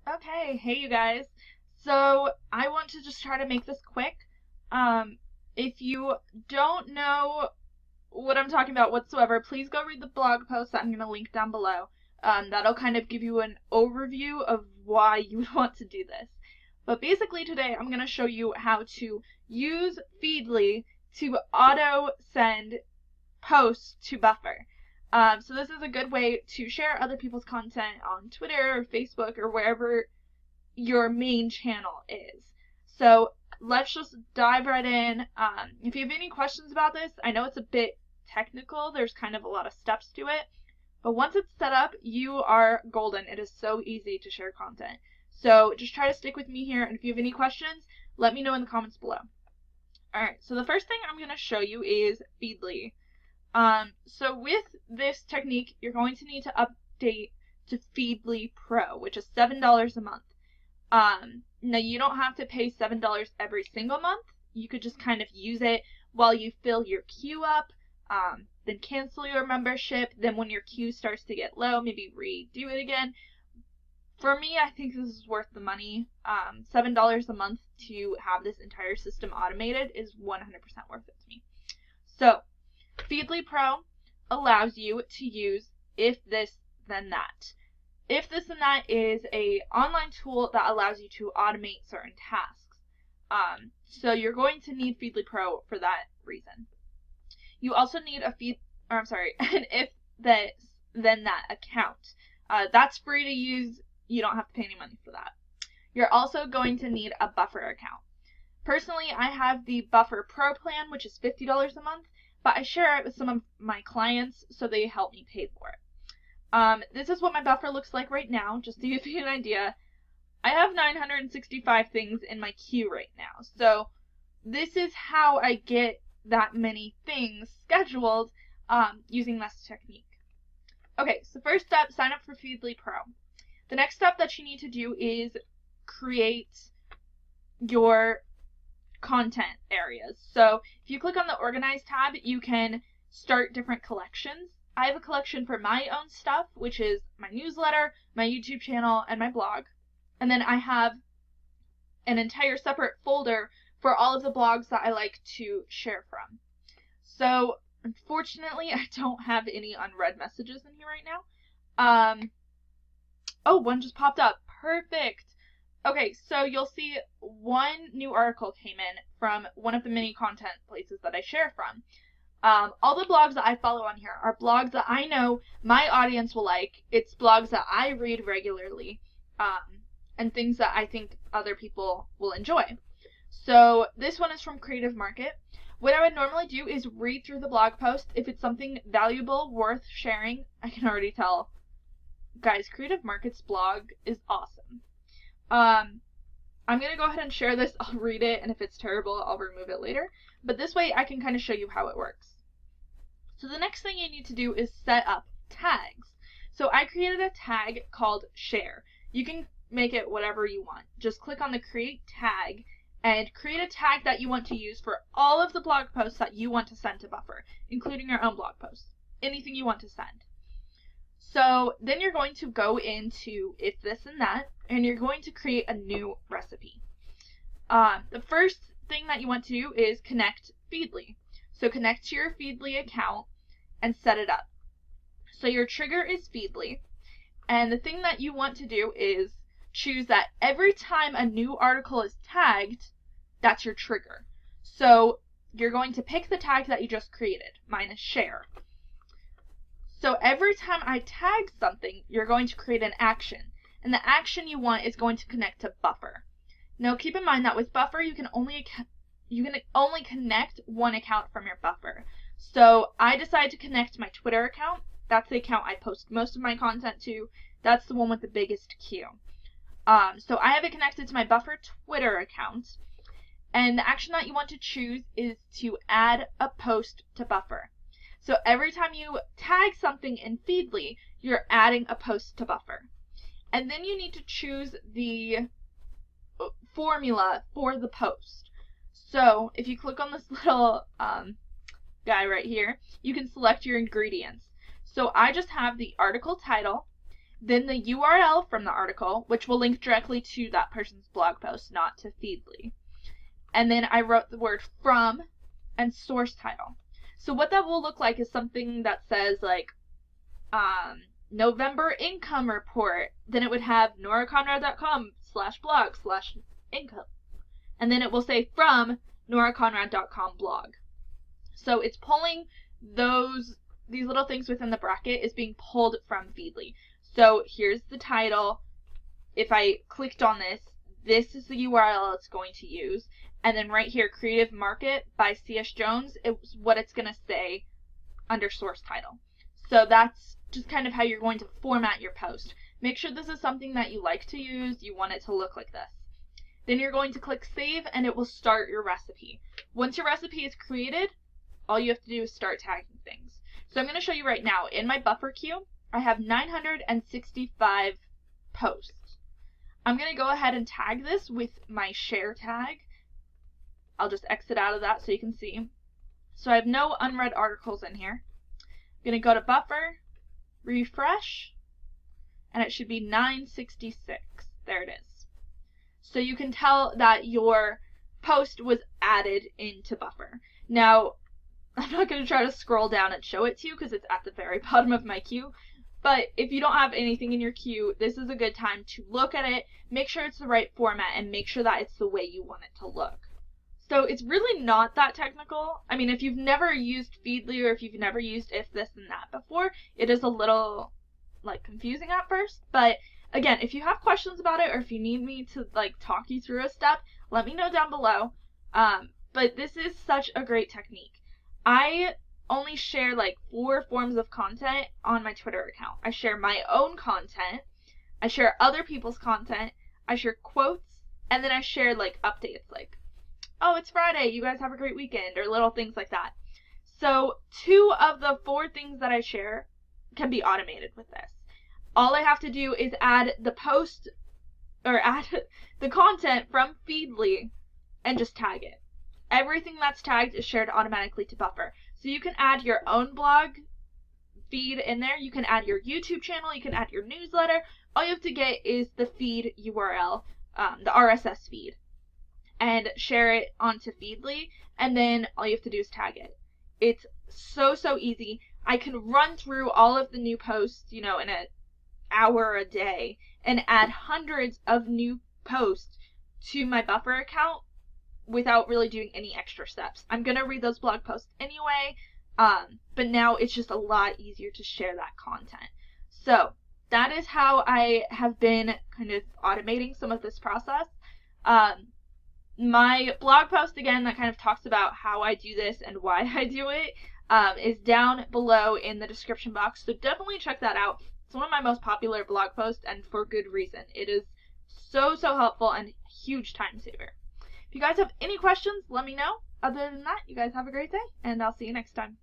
Okay, hey you guys. So I want to just try to make this quick. If you don't know what I'm talking about whatsoever, please go read the blog post that I'm going to link down below. That'll kind of give you an overview of why you would want to do this. But basically today I'm going to show you how to use Feedly to auto send posts to Buffer. So this is a good way to share other people's content on Twitter or Facebook or wherever your main channel is. So let's just dive right in. If you have any questions about this, I know it's a bit technical. There's kind of a lot of steps to it. But once it's set up, you are golden. It is so easy to share content. So just try to stick with me here. And if you have any questions, let me know in the comments below. Alright, so the first thing I'm going to show you is Feedly. So with this technique, you're going to need to update to Feedly Pro, which is $7 a month. Now you don't have to pay $7 every single month. You could just kind of use it while you fill your queue up, then cancel your membership. Then when your queue starts to get low, maybe redo it again. For me, I think this is worth the money. $7 a month to have this entire system automated is 100% worth it to me. So Feedly Pro allows you to use if this then that. If this and that is a online tool that allows you to automate certain tasks. So you're going to need Feedly Pro for that reason. You also need an if this then that account. That's free to use. You don't have to pay any money for that. You're also going to need a Buffer account. Personally, I have the Buffer Pro plan, which is $50 a month, but I share it with some of my clients, so they help me pay for it. This is what my buffer looks like right now, just to give you an idea. I have 965 things in my queue right now, so this is how I get that many things scheduled using this technique. Okay, so first step, sign up for Feedly Pro. The next step that you need to do is create your content areas. So if you click on the Organize tab, you can start different collections. I have a collection for my own stuff, which is my newsletter, my YouTube channel, and my blog. And then I have an entire separate folder for all of the blogs that I like to share from. So unfortunately, I don't have any unread messages in here right now. Oh, one just popped up. Perfect. Okay, so you'll see one new article came in from one of the many content places that I share from. All the blogs that I follow on here are blogs that I know my audience will like. It's blogs that I read regularly, and things that I think other people will enjoy. So this one is from Creative Market. What I would normally do is read through the blog post. If it's something valuable, worth sharing, I can already tell. Guys, Creative Market's blog is awesome. I'm going to go ahead and share this. I'll read it, and if it's terrible, I'll remove it later. But this way, I can kind of show you how it works. So the next thing you need to do is set up tags. So I created a tag called Share. You can make it whatever you want. Just click on the Create Tag and create a tag that you want to use for all of the blog posts that you want to send to Buffer, including your own blog posts. Anything you want to send. So then you're going to go into if this and that, and you're going to create a new recipe. The first thing that you want to do is connect Feedly. So connect to your Feedly account and set it up. So your trigger is Feedly, and the thing that you want to do is choose that every time a new article is tagged, that's your trigger. So you're going to pick the tag that you just created. Mine is share. So every time I tag something, you're going to create an action. And the action you want is going to connect to Buffer. Now keep in mind that with Buffer, you can only connect one account from your Buffer. So I decided to connect my Twitter account. That's the account I post most of my content to. That's the one with the biggest queue. So I have it connected to my Buffer Twitter account. And the action that you want to choose is to add a post to Buffer. So every time you tag something in Feedly, you're adding a post to Buffer. And then you need to choose the formula for the post. So if you click on this little guy right here, you can select your ingredients. So I just have the article title, then the URL from the article, which will link directly to that person's blog post, not to Feedly. And then I wrote the word from and source title. So what that will look like is something that says like November income report. Then it would have noraconrad.com/blog/income. And then it will say from noraconrad.com blog. So it's pulling these little things within the bracket is being pulled from Feedly. So here's the title. If I clicked on this, this is the URL it's going to use. And then right here, Creative Market by C.S. Jones, is what it's going to say under source title. So that's just kind of how you're going to format your post. Make sure this is something that you like to use. You want it to look like this. Then you're going to click Save, and it will start your recipe. Once your recipe is created, all you have to do is start tagging things. So I'm going to show you right now. In my buffer queue, I have 965 posts. I'm going to go ahead and tag this with my share tag. I'll just exit out of that so you can see. So I have no unread articles in here. I'm going to go to buffer, refresh, and it should be 966. There it is. So you can tell that your post was added into buffer. Now, I'm not going to try to scroll down and show it to you because it's at the very bottom of my queue. But if you don't have anything in your queue, this is a good time to look at it, make sure it's the right format, and make sure that it's the way you want it to look. So it's really not that technical. I mean, if you've never used Feedly or if you've never used if, this, and that before, it is a little like confusing at first. But again, if you have questions about it or if you need me to like talk you through a step, let me know down below. But this is such a great technique. I only share like 4 forms of content on my Twitter account. I share my own content, I share other people's content, I share quotes, and then I share like updates like, oh, it's Friday, you guys have a great weekend, or little things like that. So 2 of the 4 things that I share can be automated with this. All I have to do is add the post or add the content from Feedly and just tag it. Everything that's tagged is shared automatically to buffer. So you can add your own blog feed in there. You can add your YouTube channel. You can add your newsletter. All you have to get is the feed URL, the RSS feed, and share it onto Feedly. And then all you have to do is tag it. It's so easy. I can run through all of the new posts, in an hour a day and add hundreds of new posts to my buffer account without really doing any extra steps. I'm going to read those blog posts anyway, but now it's just a lot easier to share that content. So that is how I have been kind of automating some of this process. My blog post, again, that kind of talks about how I do this and why I do it, is down below in the description box, so definitely check that out. It's one of my most popular blog posts, and for good reason. It is so helpful and a huge time saver. If you guys have any questions, let me know. Other than that, you guys have a great day, and I'll see you next time.